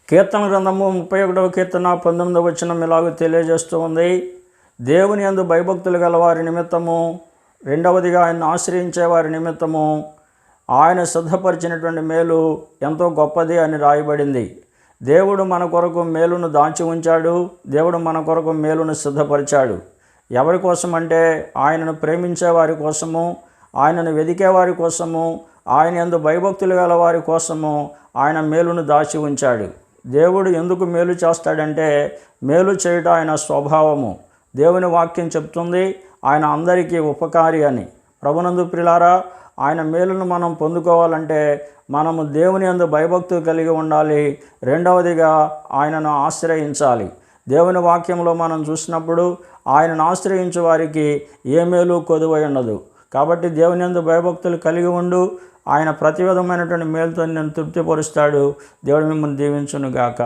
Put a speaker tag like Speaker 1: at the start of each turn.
Speaker 1: కీర్తన గ్రంథము 31వ కీర్తన 19వ వచనం ఇలాగ తెలియజేస్తూ ఉంది. దేవుని యందు భయభక్తులు గల వారి నిమిత్తము, రెండవదిగా ఆయన ఆశ్రయించే వారి నిమిత్తము ఆయన సిద్ధపరిచినటువంటి మేలు ఎంతో గొప్పది అని రాయబడింది. దేవుడు మన కొరకు మేలును దాచి ఉంచాడు. దేవుడు మన కొరకు మేలును సిద్ధపరిచాడు. ఎవరి కోసం అంటే ఆయనను ప్రేమించే వారి కోసము, ఆయనను వెదికే వారి కోసము, ఆయన యందు భయభక్తులు గల వారి కోసము ఆయన మేలును దాచి ఉంచాడు. దేవుడు ఎందుకు మేలు చేస్తాడంటే మేలు చేయటం ఆయన స్వభావము. దేవుని వాక్యం చెప్తుంది ఆయన అందరికీ ఉపకారి అని. ప్రభునందు ప్రియులారా, ఆయన మేలును మనం పొందుకోవాలంటే మనము దేవుని యందు భయభక్తులు కలిగి ఉండాలి. రెండవదిగా ఆయనను ఆశ్రయించాలి. దేవుని వాక్యంలో మనం చూసినప్పుడు ఆయనను ఆశ్రయించే వారికి ఏ మేలు కొదువై ఉండదు. కాబట్టి దేవుని యందు భయభక్తులు కలిగి ఉండు. ఆయన ప్రతి విధమైనటువంటి మేలుతో నేను తృప్తిపరుస్తాడు. దేవుడు మిమ్మల్ని దీవించును గాక.